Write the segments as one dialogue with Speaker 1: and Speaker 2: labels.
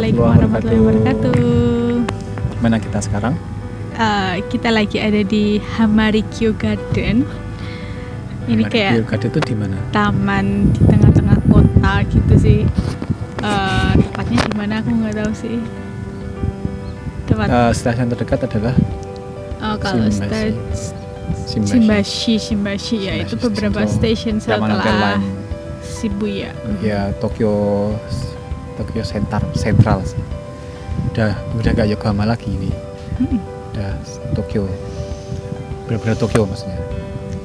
Speaker 1: Assalamualaikum warahmatullahi wabarakatuh.
Speaker 2: Mana kita sekarang?
Speaker 1: Kita lagi ada di Hamarikyo Garden. Ini kayak
Speaker 2: Garden itu di mana?
Speaker 1: taman di tengah-tengah kota gitu sih. Tepatnya di mana aku nggak tahu sih.
Speaker 2: Stasiun terdekat adalah
Speaker 1: kalau Shimbashi ya, itu beberapa stasiun setelah Shibuya.
Speaker 2: Ya, Tokyo Central sih. Udah gak Yokohama lagi ini. Udah Tokyo. Benar-benar Tokyo maksudnya.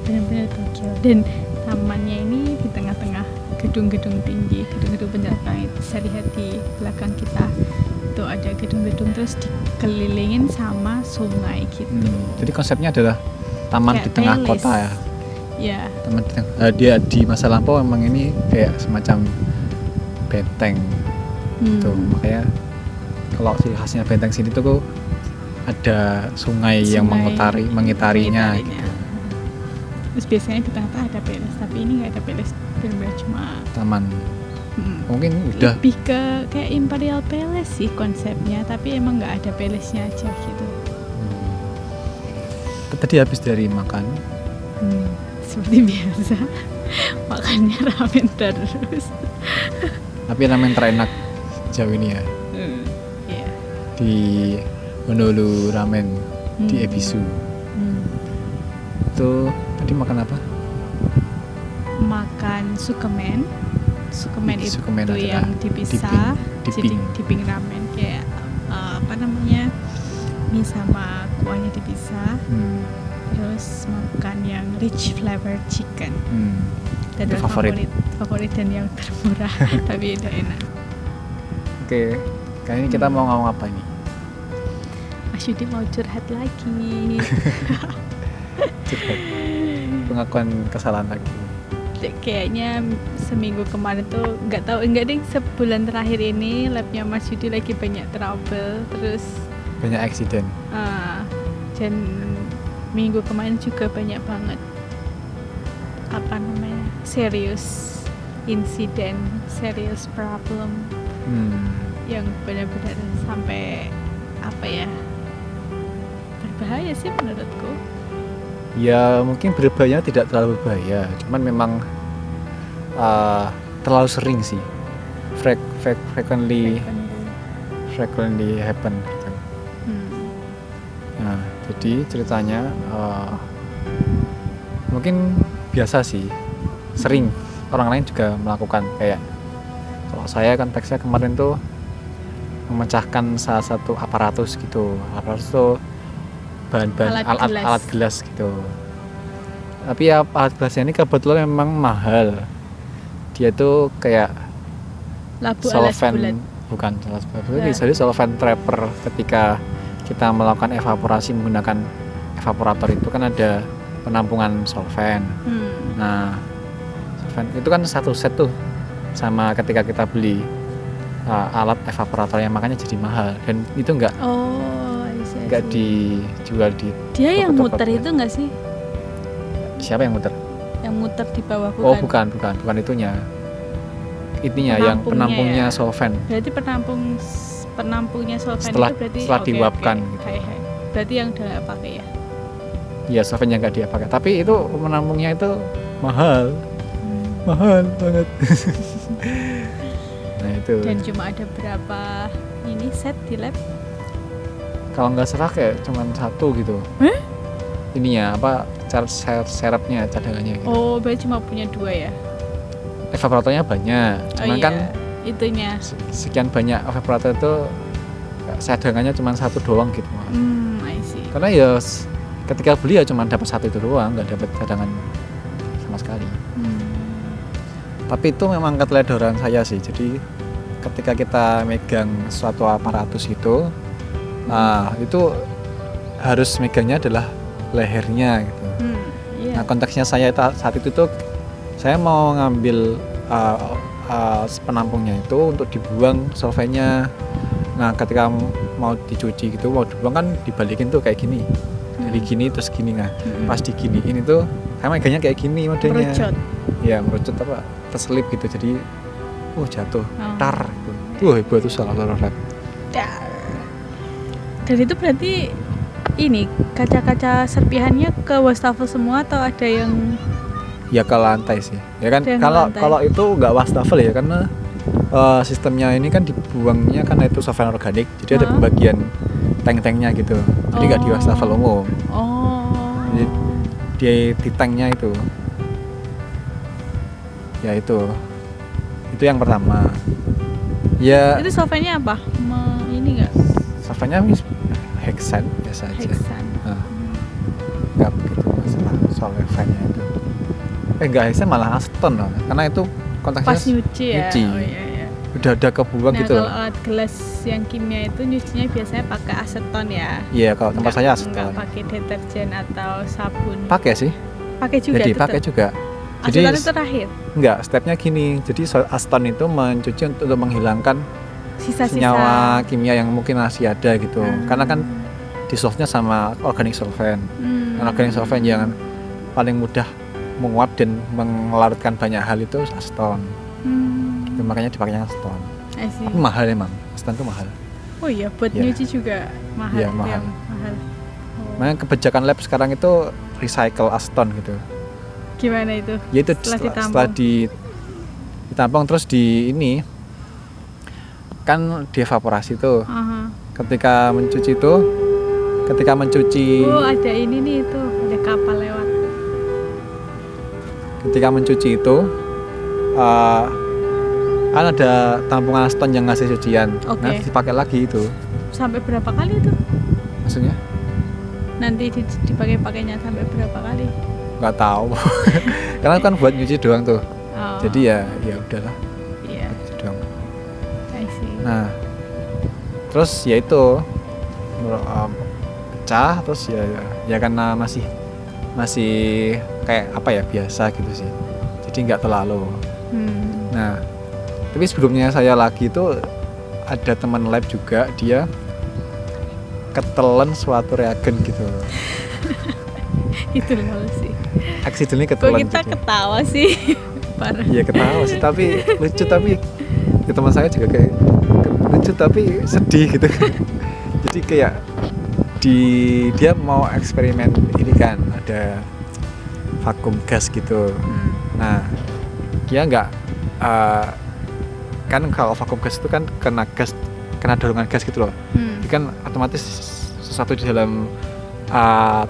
Speaker 1: Benar-benar Tokyo. Dan tamannya ini di tengah-tengah gedung-gedung tinggi, gedung-gedung pencakang itu. Bisa lihat di belakang kita itu ada gedung-gedung, terus dikelilingin sama sungai gitu.
Speaker 2: Jadi konsepnya adalah taman
Speaker 1: kayak
Speaker 2: di tengah
Speaker 1: palace.
Speaker 2: kota ya.
Speaker 1: Ya.
Speaker 2: Taman di tengah. Dia di masa lampau memang ini kayak semacam benteng. Tuh, makanya kalau ciri khasnya benteng sini tuh ada sungai yang mengitarinya gitu.
Speaker 1: Terus biasanya di tengah-tengah ada palace, tapi ini nggak ada palace, benar-benar cuma
Speaker 2: Taman. Mungkin udah
Speaker 1: lebih ke kayak Imperial Palace sih konsepnya, tapi emang nggak ada palace-nya aja gitu.
Speaker 2: Tadi habis dari makan.
Speaker 1: Seperti biasa makannya ramen terus.
Speaker 2: Tapi ramen terenak jauh ini ya.
Speaker 1: Iya.
Speaker 2: Di Honolulu Ramen di Ebisu. Itu tadi makan apa?
Speaker 1: Makan sukemen itu yang dipisah, dipping ramen kayak mie sama kuahnya dipisah. Terus makan yang rich flavor chicken. Dan
Speaker 2: Itu
Speaker 1: favorit dan yang termurah tapi udah enak.
Speaker 2: Oke, kali ini kita mau ngomong apa ini?
Speaker 1: Mas Yudi mau curhat lagi.
Speaker 2: Curhat. Pengakuan kesalahan lagi.
Speaker 1: Kayaknya seminggu kemarin tuh enggak deh, sebulan terakhir ini labnya Mas Yudi lagi banyak trouble, terus
Speaker 2: Banyak accident.
Speaker 1: Dan minggu kemarin juga banyak banget serious insiden, serious problem yang benar-benar sampai berbahaya sih menurutku.
Speaker 2: Ya mungkin berbahaya tidak terlalu berbahaya, cuman memang terlalu sering sih. Frequently happen gitu. Nah, jadi ceritanya mungkin biasa sih, sering orang lain juga melakukan. Kayak kalau saya konteksnya kemarin tuh memecahkan salah satu aparatus gitu. Aparatus tuh bahan-bahan alat gelas gitu. Tapi ya alat gelasnya ini kebetulan memang mahal. Dia tuh kayak solvent, bukan jadi solvent trapper. Ketika kita melakukan evaporasi menggunakan evaporator itu kan ada penampungan solvent. Nah, solvent itu kan satu set tuh sama ketika kita beli alat evaporatornya, makanya jadi mahal. Dan itu enggak dijual di
Speaker 1: dia yang muter itu enggak sih?
Speaker 2: Siapa yang muter?
Speaker 1: Yang muter di bawah
Speaker 2: bukan itunya. Intinya yang penampungnya
Speaker 1: ya.
Speaker 2: solvent.
Speaker 1: Berarti penampungnya solvent
Speaker 2: setelah
Speaker 1: itu berarti
Speaker 2: diuapkan gitu.
Speaker 1: Berarti yang udah nggak pakai ya?
Speaker 2: Iya, solvent yang nggak dia pakai. Tapi itu penampungnya itu mahal banget. Nah itu.
Speaker 1: Dan cuma ada berapa set di lab?
Speaker 2: Kalau nggak salah kayak cuma satu gitu. Ininya serepnya, cadangannya gitu.
Speaker 1: Oh, berarti cuma punya 2 ya?
Speaker 2: Evaporatornya banyak, cuman kan
Speaker 1: itunya
Speaker 2: sekian banyak evaporator itu cadangannya cuma satu doang gitu.
Speaker 1: I see.
Speaker 2: Karena ya ketika beli ya cuma dapat satu itu doang, nggak dapat cadangan sama sekali. Tapi itu memang keteledoran saya sih. Jadi ketika kita megang suatu aparatus itu, itu harus megangnya adalah lehernya gitu. Nah, konteksnya saya saat itu tuh saya mau ngambil penampungnya itu untuk dibuang solventnya. Nah, ketika mau dicuci gitu, mau dibuang kan dibalikin tuh kayak gini. Dari gini terus gini. Nah, pas diginiin itu saya megangnya kayak gini modelnya.
Speaker 1: Merucut.
Speaker 2: Ya, merucut terselip gitu. Jadi jatuh tar gitu. Hebat tuh salah lab.
Speaker 1: Dar. Dan itu berarti ini kaca-kaca serpihannya ke wastafel semua atau ada yang
Speaker 2: Ya ke lantai sih. Ya kan
Speaker 1: Ada yang
Speaker 2: kalau
Speaker 1: lantai.
Speaker 2: kalau itu nggak wastafel ya karena sistemnya ini kan dibuangnya kan itu solvent organik. Jadi ada
Speaker 1: Hah?
Speaker 2: pembagian tank-tanknya gitu. Jadi nggak di
Speaker 1: Oh.
Speaker 2: wastafel umum.
Speaker 1: oh
Speaker 2: Di tanknya itu. Ya itu yang pertama. Ya
Speaker 1: itu solventnya apa? Ini nggak
Speaker 2: solventnya hexan biasa aja.
Speaker 1: hexan.
Speaker 2: Nah, nggak begitu masalah solventnya itu. Nggak hexan malah aceton loh. Karena itu konteksnya
Speaker 1: Pas nyuci ya.
Speaker 2: nyuci.
Speaker 1: Oh iya iya.
Speaker 2: udah ada kebuang
Speaker 1: Nah
Speaker 2: gitu
Speaker 1: kalau
Speaker 2: loh.
Speaker 1: alat gelas yang kimia itu nyucinya biasanya pakai aseton ya.
Speaker 2: Iya kalau tempat saya
Speaker 1: Nggak
Speaker 2: aceton.
Speaker 1: pakai deterjen atau sabun.
Speaker 2: Pakai sih.
Speaker 1: Pakai juga.
Speaker 2: Jadi
Speaker 1: tetap.
Speaker 2: pakai juga. Jadi
Speaker 1: Aseton itu terakhir.
Speaker 2: enggak, stepnya gini. Jadi aceton itu mencuci untuk menghilangkan
Speaker 1: Sisa-sisa.
Speaker 2: senyawa kimia yang mungkin masih ada gitu. Karena kan dissolve-nya sama organic solvent. Dan organic solvent yang paling mudah menguap dan mengelarutkan banyak hal itu aceton. Ya, makanya dipakainya aceton.
Speaker 1: I see.
Speaker 2: Tapi mahal emang. Aceton itu mahal.
Speaker 1: Oh iya, buat
Speaker 2: Iya.
Speaker 1: nyuci juga mahal.
Speaker 2: Iya,
Speaker 1: itu
Speaker 2: mahal.
Speaker 1: yang mahal. Oh.
Speaker 2: Makanya kebijakan lab sekarang itu recycle aceton gitu.
Speaker 1: Gimana itu?
Speaker 2: Yaitu
Speaker 1: Setelah ditampung.
Speaker 2: ditampung terus di ini kan dievaporasi tuh.
Speaker 1: Aha.
Speaker 2: Ketika mencuci
Speaker 1: Oh ada ini nih itu, ada kapal lewat.
Speaker 2: ketika mencuci itu kan ada tampungan aceton yang ngasih cucian.
Speaker 1: Oke.
Speaker 2: Nah dipakai lagi itu
Speaker 1: Sampai berapa kali itu?
Speaker 2: maksudnya
Speaker 1: Nanti dipakai-pakainya sampai berapa kali?
Speaker 2: nggak tahu karena kan buat nyuci doang tuh.
Speaker 1: Oh,
Speaker 2: Jadi ya udahlah
Speaker 1: iya,
Speaker 2: nyuci doang.
Speaker 1: I see.
Speaker 2: Nah terus ya itu pecah terus ya karena masih kayak apa ya biasa gitu sih, jadi nggak terlalu. Nah tapi sebelumnya saya lagi itu ada teman lab juga, dia ketelan suatu reagen gitu,
Speaker 1: Itu loh sih.
Speaker 2: accidentally
Speaker 1: Kok
Speaker 2: ketelan
Speaker 1: kita
Speaker 2: gitu.
Speaker 1: ketawa sih? Parah.
Speaker 2: Iya ketawa sih tapi lucu, tapi ya teman saya juga kayak lucu tapi sedih gitu. Jadi kayak dia mau eksperimen ini kan ada vakum gas gitu. Nah dia nggak kan kalau vakum gas itu kan kena dorongan gas gitu loh. Jadi kan otomatis sesuatu di dalam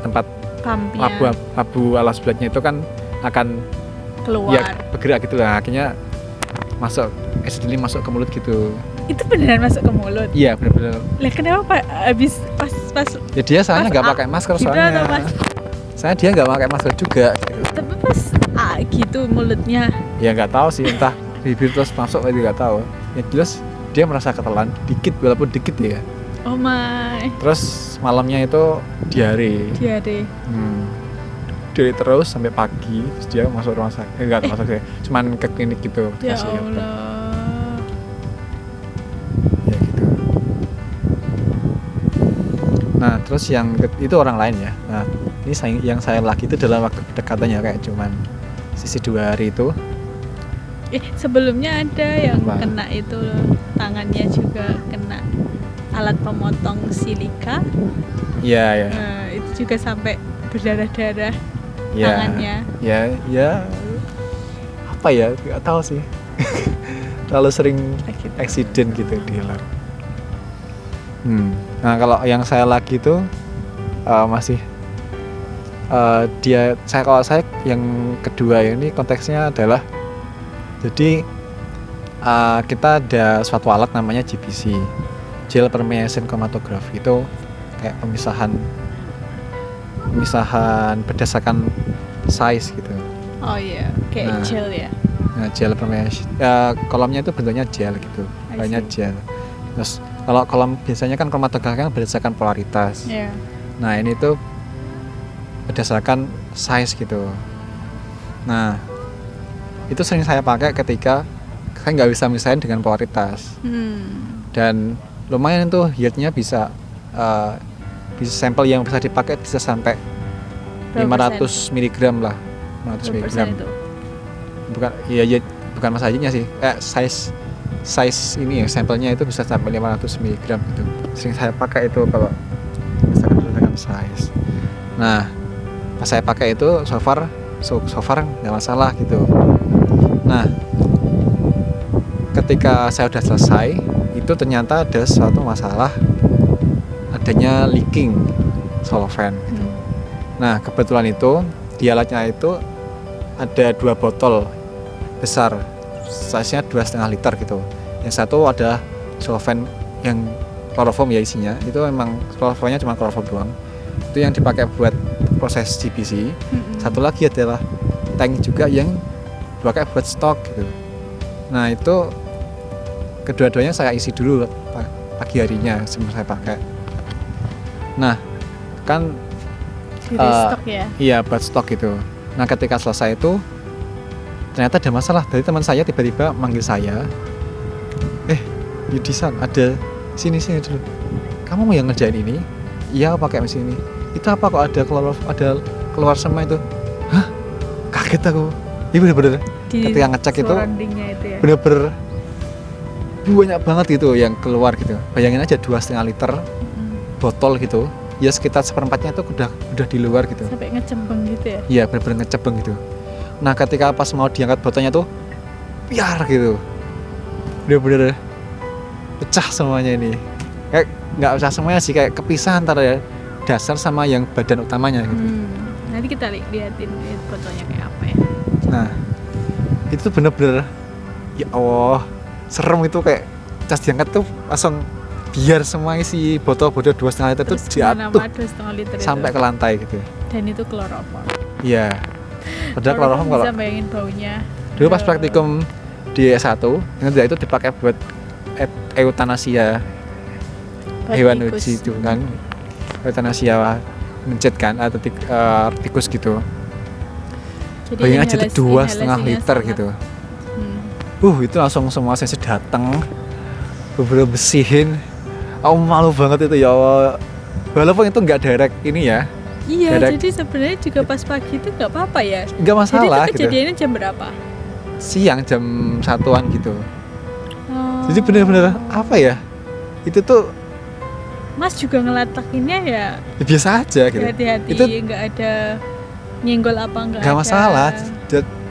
Speaker 2: tempat
Speaker 1: Pumpnya
Speaker 2: labu alas bulatnya itu kan akan
Speaker 1: keluar.
Speaker 2: ya bergerak gitu lah, akhirnya accidentally masuk ke mulut gitu.
Speaker 1: Itu beneran masuk ke mulut.
Speaker 2: Iya benar-benar.
Speaker 1: Lah kenapa Pak habis pas
Speaker 2: Ya dia soalnya
Speaker 1: Pas
Speaker 2: nggak
Speaker 1: A
Speaker 2: pakai masker
Speaker 1: gitu
Speaker 2: soalnya.
Speaker 1: atau pas?
Speaker 2: Saya dia nggak pakai masker juga. Gitu.
Speaker 1: tapi pas gitu mulutnya.
Speaker 2: Ya nggak tahu sih, entah bibir terus masuk lagi nggak tahu. Ya jelas dia merasa ketelan dikit, walaupun dikit ya.
Speaker 1: Oh my.
Speaker 2: Terus malamnya itu diare.
Speaker 1: Diare.
Speaker 2: Diare terus sampai pagi. Terus dia masuk rumah sakit. Enggak masuk sih, cuman ke klinik gitu.
Speaker 1: Ya
Speaker 2: dikasih obat.
Speaker 1: Allah.
Speaker 2: Ya gitu. Nah terus itu orang lain ya. Nah ini yang saya lagi itu dalam waktu pendekatannya kayak cuman sisi 2 hari itu.
Speaker 1: Sebelumnya ada yang
Speaker 2: Apa?
Speaker 1: kena itu loh, tangannya juga kena alat pemotong silika.
Speaker 2: Iya ya.
Speaker 1: Nah, itu juga sampai berdarah-darah
Speaker 2: Ya,
Speaker 1: tangannya.
Speaker 2: ya apa ya nggak tahu sih. Terlalu sering
Speaker 1: Gitu.
Speaker 2: accident gitu di lab. Nah kalau yang saya lagi itu masih kalau saya yang kedua ini konteksnya adalah jadi kita ada suatu alat namanya GPC, gel permeation chromatography. Itu kayak pemisahan berdasarkan size gitu.
Speaker 1: Oh iya, kayak
Speaker 2: Nah.
Speaker 1: gel ya.
Speaker 2: Nah, gel permeation kolomnya itu bentuknya gel gitu,
Speaker 1: I
Speaker 2: banyak
Speaker 1: see.
Speaker 2: gel. Terus kalau kolom biasanya kan kromatografi kan berdasarkan polaritas.
Speaker 1: Iya.
Speaker 2: Nah ini tuh berdasarkan size gitu. Nah itu sering saya pakai ketika saya nggak bisa misahin dengan polaritas, dan lumayan tuh yieldnya bisa sampel yang bisa dipakai bisa sampai
Speaker 1: Berapa
Speaker 2: 500 mg lah, 500
Speaker 1: Berapa
Speaker 2: mg.
Speaker 1: persen itu?
Speaker 2: Bukan, iya bukan masa aja sih, size size ini ya, sampelnya itu bisa sampai 500 mg gitu. Sering saya pakai itu kalau misalkan berdasarkan size. Nah, pas saya pakai itu so far nggak masalah gitu. Nah, ketika saya udah selesai, itu ternyata ada suatu masalah, adanya leaking solvent. Nah, kebetulan itu di alatnya itu ada 2 botol besar, size-nya 2,5 liter gitu. Yang satu ada solvent yang kloroform ya isinya, itu memang kloroformnya cuma kloroform doang. Itu yang dipakai buat proses GBC. Satu lagi adalah tank juga yang dipakai buat stok gitu. Nah, itu kedua-duanya saya isi dulu pagi harinya sebelum saya pakai. Nah, kan
Speaker 1: stok ya.
Speaker 2: Iya, buat stok gitu. Nah, ketika selesai itu ternyata ada masalah. Dari teman saya tiba-tiba manggil saya, Yudisan, ada sini dulu. Kamu mau yang ngerjain ini? Iya, pakai mesin ini. Itu apa kok ada keluar semua itu? Hah? Kaget aku. Iya bener-bener. Ketika ngecek itu
Speaker 1: ya?
Speaker 2: bener-bener banyak banget gitu yang keluar gitu. Bayangin aja 2,5 liter botol gitu. Ya sekitar 1/4-nya itu udah di luar gitu.
Speaker 1: Sampai ngecembeng gitu ya?
Speaker 2: Iya, bener-bener ngecembeng gitu. Nah, ketika pas mau diangkat botolnya tuh biar gitu. Bener-bener pecah semuanya ini. Kayak nggak usah semuanya sih, kayak kepisah antara dasar sama yang badan utamanya gitu.
Speaker 1: Nanti kita liatin fotonya kayak apa ya.
Speaker 2: Nah, itu bener-bener ya Allah, serem itu, kayak pas diangkat tuh langsung biar semua isi botol-botol 2,5 liter itu jatuh
Speaker 1: 2,5 liter
Speaker 2: sampai
Speaker 1: itu.
Speaker 2: ke lantai gitu.
Speaker 1: Dan itu kloroform.
Speaker 2: Iya. Padahal kloroform kalau
Speaker 1: bisa bayangin baunya.
Speaker 2: dulu pas praktikum di S1, itu dipakai buat eutanasia hewan uji itu kan, eutanasia mencet kan, atau tikus gitu. Bayangin aja itu 2,5 liter gitu. Itu langsung semua sensei datang, bener-bener bersihin. Aku malu banget itu ya Allah. Walaupun itu nggak direct ini ya.
Speaker 1: Iya,
Speaker 2: direct.
Speaker 1: jadi sebenarnya juga pas pagi itu nggak apa-apa ya.
Speaker 2: Nggak masalah.
Speaker 1: Jadi itu kejadiannya jam berapa?
Speaker 2: Siang jam 1-an gitu. Jadi bener-bener apa ya? Itu tuh
Speaker 1: Mas juga ngelatakinnya ya
Speaker 2: biasa aja gitu.
Speaker 1: hati-hati,
Speaker 2: Itu
Speaker 1: nggak ada nyenggol apa nggak ada.
Speaker 2: masalah.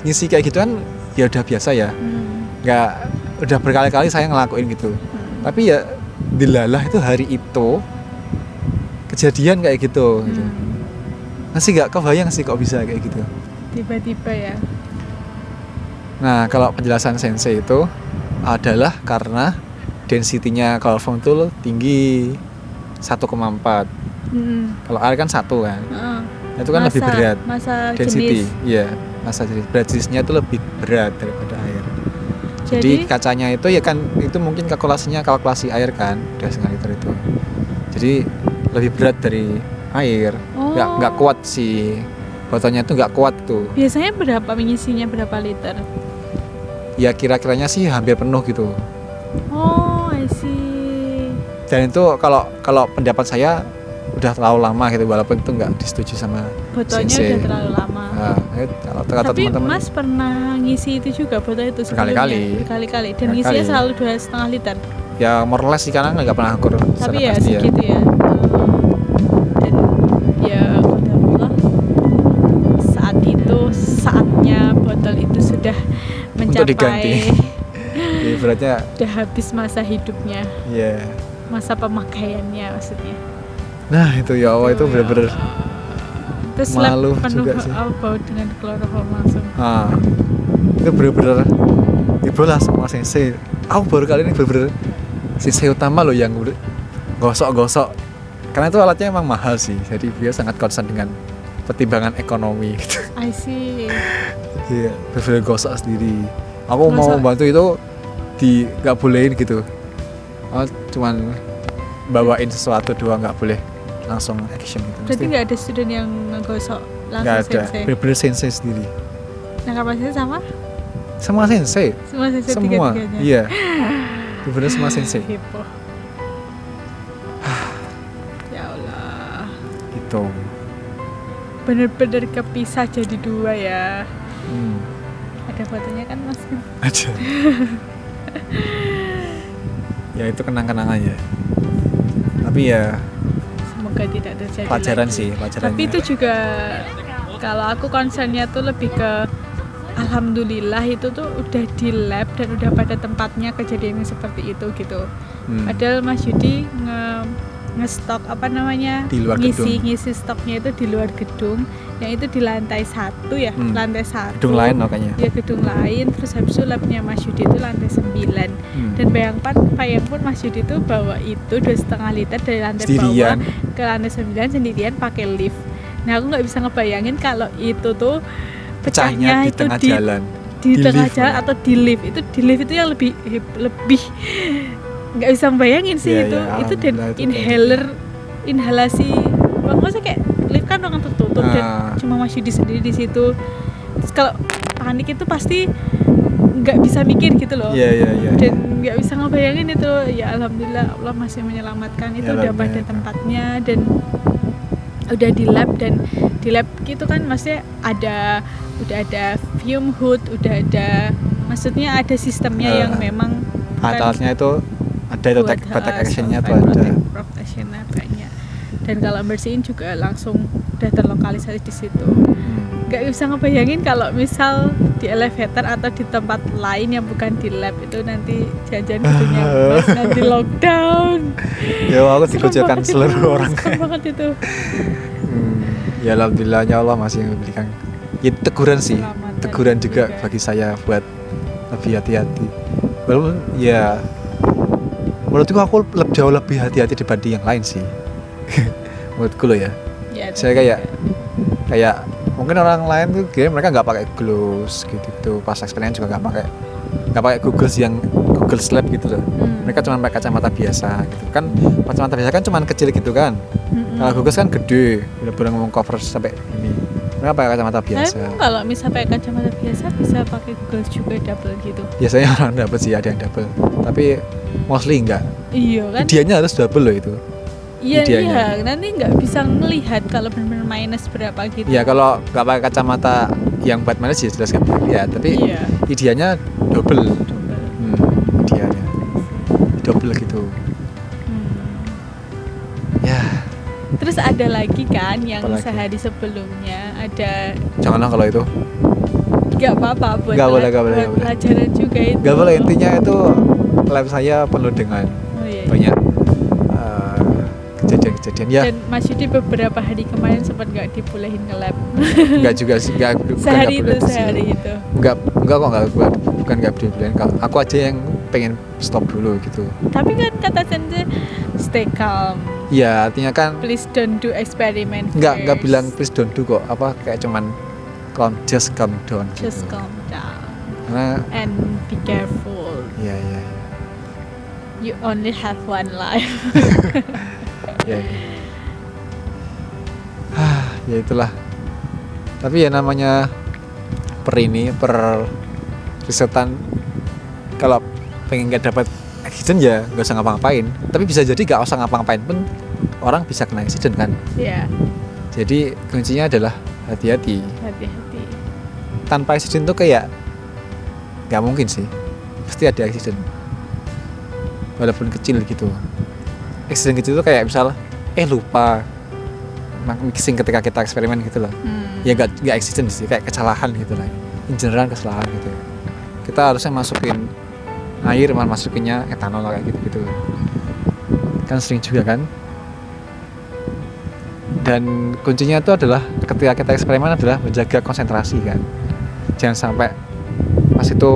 Speaker 2: Ngisi kayak gitu kan ya udah biasa ya. Nggak, udah berkali-kali saya ngelakuin gitu. Tapi ya dilalah itu hari itu kejadian kayak gitu. Masih nggak kebayang sih kok bisa kayak gitu.
Speaker 1: Tiba-tiba ya.
Speaker 2: Nah, kalau penjelasan sensei itu adalah karena density-nya kloroform itu tinggi 1,4. Kalau air kan 1 kan. Itu kan lebih berat.
Speaker 1: Masa
Speaker 2: Density,
Speaker 1: jenis.
Speaker 2: iya. Masa jenis. Berat jenisnya itu lebih berat daripada air. Jadi kacanya itu ya kan, itu mungkin kalkulasi air kan, 2,5 liter itu. Jadi lebih berat dari air. Nggak kuat sih. Botolnya itu nggak kuat tuh.
Speaker 1: Biasanya berapa mengisinya, berapa liter?
Speaker 2: Ya kira-kiranya sih hampir penuh gitu.
Speaker 1: Oh, I see.
Speaker 2: Dan itu kalau pendapat saya udah terlalu lama gitu, walaupun itu nggak disetujui sama
Speaker 1: Botolnya
Speaker 2: sensei.
Speaker 1: udah terlalu lama.
Speaker 2: Kalau
Speaker 1: Tapi
Speaker 2: teman-teman,
Speaker 1: Mas pernah ngisi itu juga botol itu sebelumnya?
Speaker 2: Berkali-kali.
Speaker 1: Dan ngisinya selalu 2,5 liter?
Speaker 2: Ya more or less sih, karena nggak pernah ukur
Speaker 1: Tapi
Speaker 2: secara
Speaker 1: ya
Speaker 2: pasti
Speaker 1: segitu ya. Dan ya alhamdulillah saat itu saatnya botol itu sudah
Speaker 2: untuk diganti.
Speaker 1: mencapai
Speaker 2: Ya, beratnya
Speaker 1: udah habis masa hidupnya,
Speaker 2: ya.
Speaker 1: masa pemakaiannya maksudnya.
Speaker 2: Nah itu ya Allah, itu bener-bener
Speaker 1: Terus
Speaker 2: malu
Speaker 1: penuh
Speaker 2: juga sih.
Speaker 1: bau dengan kloroform langsung.
Speaker 2: Itu bener-bener dibolas sama sensei. Aku baru kali ini bener-bener sensei utama loh yang gosok-gosok, karena itu alatnya emang mahal sih, jadi dia sangat concern dengan pertimbangan ekonomi gitu.
Speaker 1: I see.
Speaker 2: Iya, bener-bener gosok sendiri. Aku mau membantu itu nggak bolehin gitu. Cuman bawain sesuatu doang, nggak boleh langsung action gitu.
Speaker 1: Berarti nggak ada student yang ngegosok langsung
Speaker 2: nggak ada,
Speaker 1: sensei?
Speaker 2: bener-bener sensei sendiri.
Speaker 1: Nah kapasitasnya sama?
Speaker 2: Semua sensei.
Speaker 1: Semua sensei
Speaker 2: Semua,
Speaker 1: tiga-tiganya?
Speaker 2: iya. Bener-bener semua sensei.
Speaker 1: Heboh. Ya Allah.
Speaker 2: Gitu.
Speaker 1: Bener-bener kepisah jadi 2 ya.
Speaker 2: Hmm.
Speaker 1: Ada fotonya kan Mas?
Speaker 2: Aja. Ya itu kenang-kenangan ya. Tapi ya
Speaker 1: Semoga tidak terjadi
Speaker 2: pelajaran
Speaker 1: lagi.
Speaker 2: sih, pelajarannya.
Speaker 1: Tapi itu juga kalau aku concernnya tuh lebih ke alhamdulillah itu tuh udah di lab dan udah pada tempatnya kejadian yang seperti itu gitu. Padahal Mas Yudi ngestok apa namanya,
Speaker 2: Di luar gedung.
Speaker 1: ngisi stoknya itu di luar gedung, yang itu di lantai 1 ya, lantai 1.
Speaker 2: Gedung lain makanya.
Speaker 1: Ya gedung lain, terus habis itu labnya Mas Yudi itu lantai 9. Dan bayangkan Mas Yudi itu bawa itu 2,5 liter dari lantai
Speaker 2: Sendirian.
Speaker 1: bawah ke lantai 9 sendirian pakai lift. Nah aku nggak bisa ngebayangin kalau itu tuh
Speaker 2: Pecahnya di
Speaker 1: itu
Speaker 2: tengah jalan.
Speaker 1: di tengah
Speaker 2: lift,
Speaker 1: jalan
Speaker 2: ya.
Speaker 1: atau di lift. Itu di lift itu yang lebih nggak bisa bayangin sih.
Speaker 2: Iya,
Speaker 1: itu
Speaker 2: iya,
Speaker 1: itu dan
Speaker 2: alhamdulillah itu
Speaker 1: inhalasi maksudnya kayak lift kan ruangan tertutup dan cuma Mas Yudi sendiri di situ. Terus kalau panik itu pasti nggak bisa mikir gitu loh.
Speaker 2: Iya.
Speaker 1: Dan nggak bisa ngebayangin itu. Ya alhamdulillah Allah masih menyelamatkan. Itu
Speaker 2: Ya,
Speaker 1: udah pada
Speaker 2: alhamdulillah.
Speaker 1: tempatnya dan udah di lab, dan di lab gitu kan maksudnya udah ada fume hood, udah ada, maksudnya ada sistemnya yang memang
Speaker 2: alatnya itu ada itu batek actionnya tuh ada.
Speaker 1: Protectionnya banyak. Dan kalau bersihin juga langsung udah terlokalisasi di situ. Nggak bisa ngebayangin kalau misal di elevator atau di tempat lain yang bukan di lab itu nanti jajan gedungnya pas nanti lockdown.
Speaker 2: Ya aku
Speaker 1: Serem
Speaker 2: dikucilkan
Speaker 1: banget
Speaker 2: seluruh
Speaker 1: itu,
Speaker 2: orang.
Speaker 1: serem banget itu.
Speaker 2: Ya alhamdulillahnya Allah masih memberikan ya, teguran sih,
Speaker 1: Keselamatan
Speaker 2: teguran juga
Speaker 1: juga.
Speaker 2: bagi saya buat lebih hati-hati. Walaupun ya menurutku aku jauh lebih hati-hati dibanding yang lain sih. Menurutku loh ya.
Speaker 1: Ya,
Speaker 2: Saya kayak mungkin orang lain tuh kayak mereka nggak pakai gloves gitu pas eksperimen juga nggak pakai Google Slab gitu loh. Mereka cuma pakai kacamata biasa gitu kan. Kacamata biasa kan cuma kecil gitu kan. Kalau Google kan gede, bener-bener ngomong cover sampai ini. Mereka pakai kacamata biasa.
Speaker 1: Tapi kalau misal pakai kacamata biasa bisa pakai Google juga double gitu.
Speaker 2: Biasanya orang dapat sih, ada yang double. Tapi mostly enggak.
Speaker 1: Iya kan?
Speaker 2: Ideanya harus double loh itu.
Speaker 1: Iya,
Speaker 2: ideanya.
Speaker 1: nanti nggak bisa ngelihat kalau benar-benar minus berapa gitu.
Speaker 2: Ya kalau nggak pakai kacamata yang buat minus ya jelas nggak bisa lihat. Tapi
Speaker 1: Iya.
Speaker 2: ideanya double.
Speaker 1: Double.
Speaker 2: Ideanya double gitu.
Speaker 1: Hmm.
Speaker 2: Ya,
Speaker 1: Terus ada lagi kan yang
Speaker 2: Apalagi?
Speaker 1: sehari sebelumnya ada,
Speaker 2: janganlah kalau itu.
Speaker 1: nggak apa-apa buat
Speaker 2: Nggak boleh, nggak boleh,
Speaker 1: buat
Speaker 2: nggak boleh.
Speaker 1: pelajaran juga itu.
Speaker 2: Nggak boleh, intinya itu lab saya penuh dengan
Speaker 1: Oh, iya.
Speaker 2: banyak kejadian-kejadian ya.
Speaker 1: Dan Mas Yudi beberapa hari kemarin sempat nggak dibolehin ke lab.
Speaker 2: Enggak juga sih, bukan
Speaker 1: sehari
Speaker 2: nggak boleh
Speaker 1: itu
Speaker 2: sih.
Speaker 1: sehari itu.
Speaker 2: Enggak kok, bukan nggak boleh. Aku aja yang pengen stop dulu gitu.
Speaker 1: Tapi kan kata sensei stay calm.
Speaker 2: Ya artinya kan
Speaker 1: Please don't do experiment.
Speaker 2: nggak
Speaker 1: first.
Speaker 2: bilang please don't do kok, apa kayak cuman just calm down
Speaker 1: Just
Speaker 2: gitu.
Speaker 1: calm down
Speaker 2: Karena
Speaker 1: and be careful.
Speaker 2: ya
Speaker 1: You only have one life.
Speaker 2: ya. Ya itulah. Tapi ya namanya per risetan, kalau pengen nggak dapat accident ya nggak usah ngapa-ngapain. Tapi bisa jadi nggak usah ngapa-ngapain pun orang bisa kena accident kan.
Speaker 1: Ya,
Speaker 2: Jadi kuncinya adalah hati-hati.
Speaker 1: hati-hati.
Speaker 2: Tanpa accident tuh kayak nggak mungkin sih, pasti ada accident walaupun kecil gitu. Accident kecil tuh kayak misal lupa mixing ketika kita eksperimen gitu loh. Ya nggak accident sih, kayak kesalahan gitu lah, in general kesalahan gitu. Kita harusnya masukin air, malah masukinnya etanol kayak gitu kan sering juga kan. Dan kuncinya itu adalah ketika kita eksperimen adalah menjaga konsentrasi kan, jangan sampai pas itu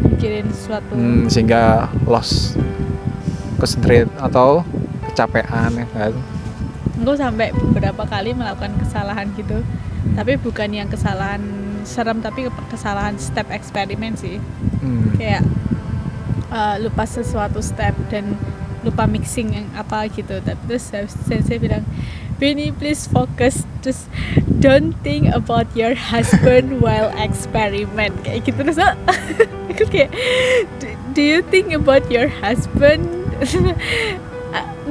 Speaker 1: Mikirin sesuatu.
Speaker 2: sehingga lost concentrate atau kecapean ya kan.
Speaker 1: Gue sampai beberapa kali melakukan kesalahan gitu. Tapi bukan yang kesalahan serem, tapi kesalahan step eksperimen sih. Kayak lupa sesuatu step dan lupa mixing yang apa gitu. Terus sensei bilang, Benny please focus, just don't think about your husband while experiment, kayak gitu. Terus aku kayak, do you think about your husband?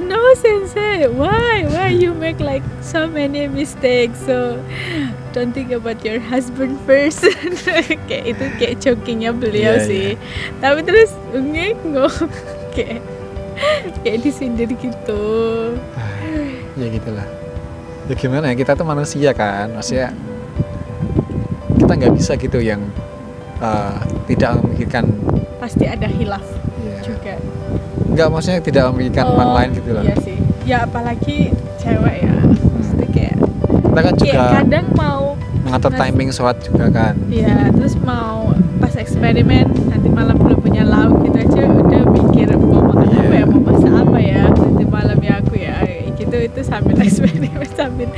Speaker 1: No sensei, why you make make like so many mistakes, so don't think about your husband first. Kayak itu kayak jokingnya beliau
Speaker 2: Iya,
Speaker 1: sih. Tapi terus ngengok kayak disindir gitu.
Speaker 2: Ya gitulah. Ya gimana ya, kita tuh manusia kan, maksudnya kita nggak bisa gitu yang tidak memikirkan,
Speaker 1: Pasti ada hilaf
Speaker 2: ya,
Speaker 1: juga.
Speaker 2: nggak, maksudnya tidak memikirkan orang lain gitu lah.
Speaker 1: Iya sih. Ya apalagi cewek ya. Mesti kayak
Speaker 2: Kita kan juga
Speaker 1: kadang mau
Speaker 2: mengatur timing sholat juga kan.
Speaker 1: ya, terus mau pas eksperimen nanti malam belum punya lauk gitu aja udah mikir mau makan apa ya, mau masak apa ya nanti malam ya aku ya gitu. Itu sambil eksperimen sambil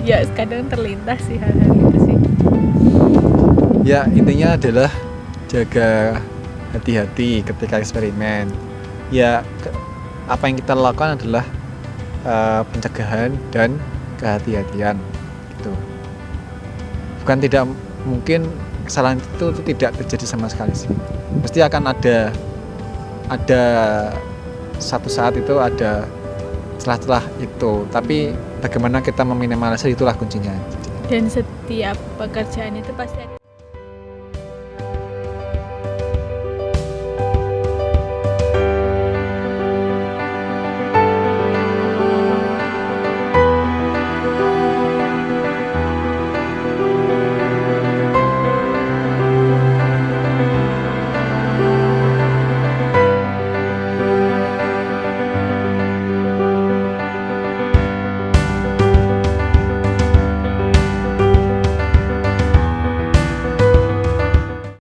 Speaker 1: ya kadang terlintas sih hal-hal gitu sih.
Speaker 2: Ya intinya adalah jaga hati-hati ketika eksperimen. Ya apa yang kita lakukan adalah pencegahan dan kehati-hatian gitu. Bukan tidak mungkin kesalahan itu tidak terjadi sama sekali sih. Pasti akan ada satu saat itu ada celah-celah itu. Tapi bagaimana kita meminimalisir itulah kuncinya.
Speaker 1: Dan setiap pekerjaan itu pasti ada